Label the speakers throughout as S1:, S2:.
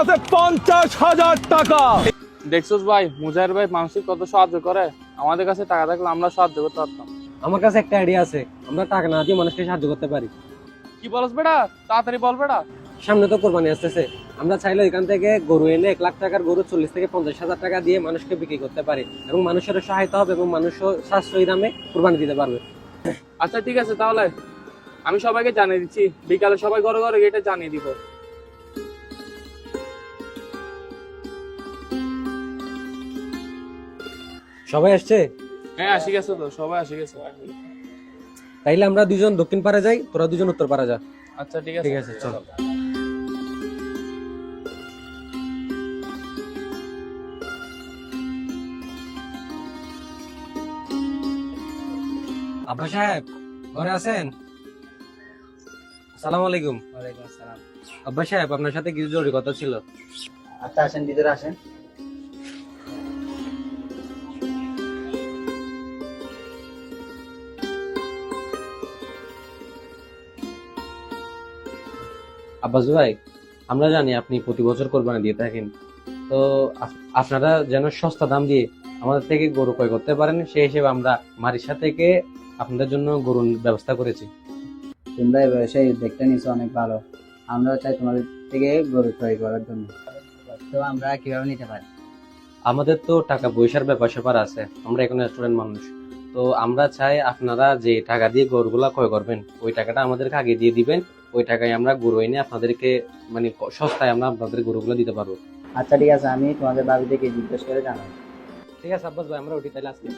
S1: আছে 50,000 টাকা।
S2: দেখছোস ভাই, মুজাহির ভাই মানুষকে কত সাহায্য করে। আমাদের কাছে টাকা থাকলে আমরা সাহায্য করতে পারতাম।
S3: আমার কাছে একটা আইডিয়া আছে, আমরা টাকা না দিয়ে মানুষকে সাহায্য করতে পারি।
S2: কি বলস বেটা, তাড়াতাড়ি বল বেটা।
S3: সামনে তো কোরবানি আসতেছে, আমরা চাইলে এখান থেকে গরু এনে 1 লাখ টাকার গরু 40 থেকে 50,000 টাকা দিয়ে মানুষকে বিক্রি করতে পারি এবং মানুষের সহায়তা হবে এবং মানুষও সাশ্রয়ী দামে কোরবানি দিতে পারবে।
S2: আচ্ছা ঠিক আছে, তাহলে আমি সবাইকে জানিয়ে দিচ্ছি, বিকালে সবাই ঘরে ঘরে গিয়ে এটা জানিয়ে দিব।
S3: সবাই আসছে?
S2: হ্যাঁ আসি গেছে তো, সবাই আসি গেছে।
S3: তাইলে আমরা দুজন দক্ষিণ পাড়ে যাই, তোরা দুজন উত্তর পাড়ে যা।
S2: আচ্ছা ঠিক আছে,
S3: ঠিক আছে, চল। আব্বা সাহেব ঘরে আছেন? আসসালামু আলাইকুম।
S4: ওয়ালাইকুম আসসালাম।
S3: আব্বা সাহেব আপনার সাথে কিছু জরুরি কথা ছিল।
S4: আচ্ছা আসেন, ভিতরে আসেন।
S3: আব্বাস ভাই, আমরা জানি আপনি প্রতি বছর কোরবানি দিয়ে থাকেন, তো আপনারা যেন সস্তা দাম দিয়ে আমাদের থেকে গরু ক্রয় করতে পারেন সেই হিসেবে আমরা মারিসা থেকে আপনাদের জন্য গরুর ব্যবস্থা করেছি।
S4: তোমরা এই ব্যবসায়ী উদ্যোগটা নিছো, অনেক ভালো। আমরাও চাই তোমাদের থেকে গরু ক্রয় করার জন্য। তো আমরা কিভাবে নিতে পারি?
S3: আমাদের তো টাকা পয়সার ব্যাপার স্যাপার আছে, আমরা এখন স্টুডেন্ট মানুষ, তো আমরা চাই আপনারা যে টাকা দিয়ে গরুগুলা ক্রয় করবেন ওই টাকাটা আমাদেরকে আগে দিয়ে দিবেন, ওই টাকায় আমরা গরু এনে আপনাদেরকে মানে সস্তায় আমরা আপনাদের গরুগুলো দিতে পারবো।
S4: আচ্ছা ঠিক আছে, আমি তোমাদের বাড়ি থেকে জিজ্ঞেস করে জানাই।
S3: ঠিক আছে আব্বাস ভাই, আমরা উঠি তাহলে আজকে।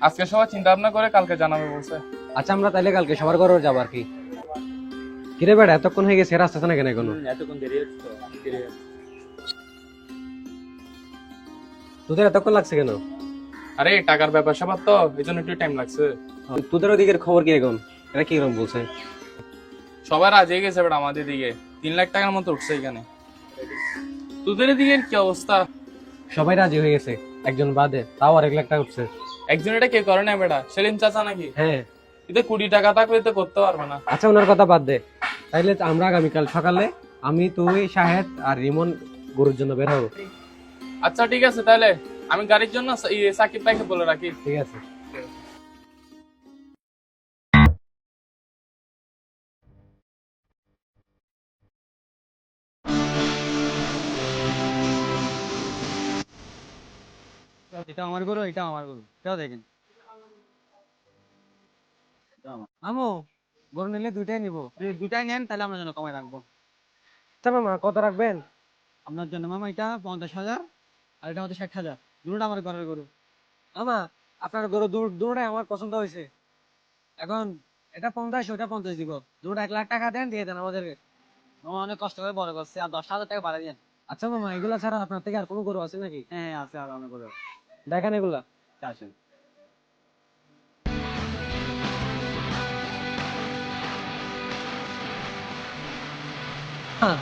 S2: আজকে সবাই চিন্তা ভাবনা করে কালকে জানাবে বলছে।
S3: আচ্ছা আমরা তাইলে কালকে সবার ঘরে যাবো আর কি। কিরে বেড়া, এতক্ষণ হয়ে গেছে, রাস্তা আছে না কেন এখনো?
S2: এতক্ষণ দেরি হচ্ছে তো, দেরি হচ্ছে।
S3: তোদের এতক্ষণ লাগছে কেন?
S2: আরে টাকার ব্যাপার স্যাপার তো, এই জন্য একটু টাইম লাগছে।
S3: তোদের ওদিকের খবর কি এখন? এরা কি রকম বলছে?
S2: সবাই রাজি হয়ে গেছে বেটা, আমাদের দিকে 3 লাখ টাকার মতো উঠছে এখানে। তোদের দিকের কি অবস্থা?
S3: সবাই রাজি হয়ে গেছে, একজন বাদে, তাও আর 1 লাখ টাকা উঠছে।
S2: একজন এটা কে করে না বেটা, সেলিম চাচা নাকি?
S3: হ্যাঁ।
S2: এতে 20 টাকা থাকলে তো করতে পারবে না।
S3: আচ্ছা ওনার কথা বাদ দে, তাইলে আমরা আগামীকাল সকালে আমি, তুই, শাহেদ আর রিমন গরুর জন্য বের হবো।
S2: আচ্ছা ঠিক আছে, তাহলে আমি গাড়ির জন্য সাকিব ভাইকে বলে রাখি।
S3: ঠিক আছে।
S5: এটা আমার গরু, এটা আমার গরু, এটাও দেখেন। আমো গরু নিলে দুইটাই নিবো, যদি দুইটাই নেন তাহলে আপনার জন্য কমাই রাখবো।
S3: আচ্ছা মামা কত রাখবেন?
S5: আপনার জন্য মামা এটা 50,000 আর এটা হচ্ছে 60,000। দুটোটা আমার ঘরের গরু।
S3: মামা আপনার গরু দুটোটাই আমার পছন্দ হয়েছে, এখন এটা 50, ওটা 50 দিব, দুটো 1 লাখ টাকা দেন, দিয়ে দেন আমাদেরকে।
S5: মামা অনেক কষ্ট করে বড় করছে, আর 10,000 টাকা বাড়াই দেন।
S3: আচ্ছা মামা, এগুলা ছাড়া আপনার থেকে আর কোনো গরু আছে নাকি?
S5: হ্যাঁ আছে, আর অনেক গরু
S3: দেখেন এগুলা।
S5: আসেন।
S3: হ্যাঁ,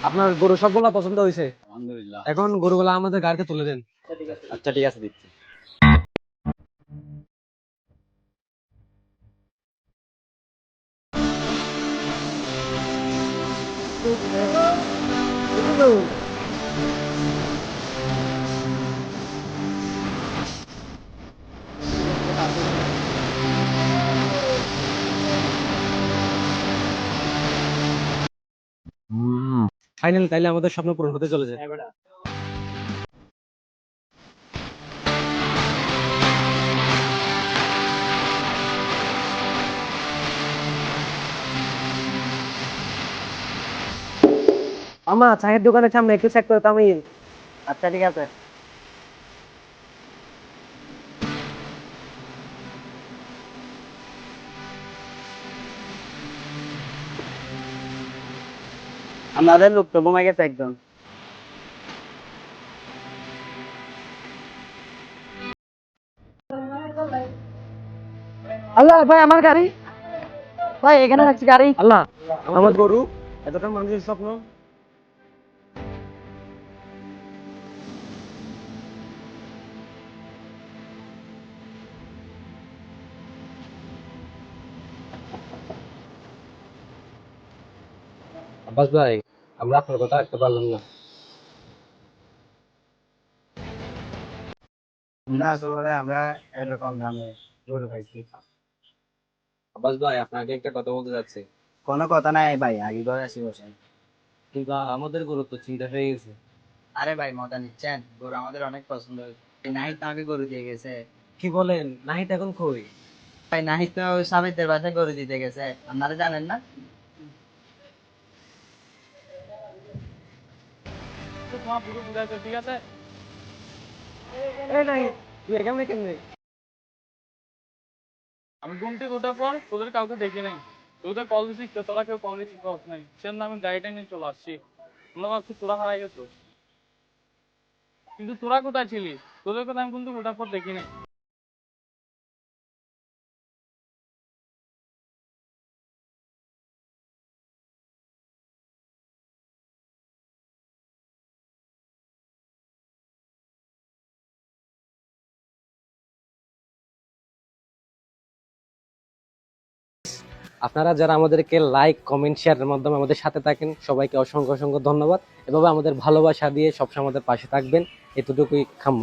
S3: আপনার গরু সবগুলা পছন্দ হয়েছে,
S5: আলহামদুলিল্লাহ।
S3: এখন গরুগুলা আমাদের গাড়িতে তুলে দেন।
S5: আচ্ছা ঠিক আছে, দিচ্ছি।
S3: ফাইনাল, তাইলে আমাদের স্বপ্ন পূরণ হতে চলেছে। মামা চায়ের দোকানের সামনে একটু চেক করে তামিল।
S4: আচ্ছা ঠিক আছে। আমাদের লোক তো বোমা গেছে একজন।
S5: আল্লাহ ভাই, আমার গাড়ি ভাই এখানে রাখছি গাড়ি।
S3: আল্লাহ, আমার গরু, এতটা মানুষের স্বপ্ন। আব্বাস ভাই, আমরা আপনার কথা রাখতে পারলাম না।
S4: না আসলে আমরা এরকম দামে গরু পাইছি।
S3: আব্বাস ভাই, আপনাকে একটা কথা বলতে যাচ্ছে,
S4: কোনো কথা নাই ভাই, আগে ঘরে আসি বসেন।
S3: কিন্তু আমাদের গরু তো চিন্তা হয়ে গেছে।
S4: আরে ভাই মজা নিচ্ছেন, গরু আমাদের অনেক পছন্দ হয়েছে। নাহিদ তো আগে গরু দিয়ে গেছে।
S3: কি বলেন? নাহিদ এখন কই?
S4: ভাই নাহিদ তো সাবিতের বাসায় গরু দিতে গেছে, আপনারা জানেন না?
S2: তোমার পুরো বুঝাইছো, ঠিক আছে?
S5: এই নাই তুই কেমনে কেমনে
S2: আমি ঘুম থেকে ওঠার পর তোদের কাউকে দেখি নাই। তোদের কল দিচ্ছি, তোরা কেউ কল রিসিভ করছ নাই, সেজন্য আমি গাড়িটা নিয়ে চলে আসছি। আমরা ভাবছি তোরা হারাই গেছো, কিন্তু তোরা কোথায় ছিলি? তোদের কথা আমি কিন্তু ওঠার পর দেখি নাই।
S3: আপনারা যারা আমাদেরকে লাইক, কমেন্ট, শেয়ারের মাধ্যমে আমাদের সাথে থাকেন, সবাইকে অসংখ্য অসংখ্য ধন্যবাদ। এভাবে আমাদের ভালোবাসা দিয়ে সবসময় আমাদের পাশে থাকবেন, এতটুকুই কাম্য।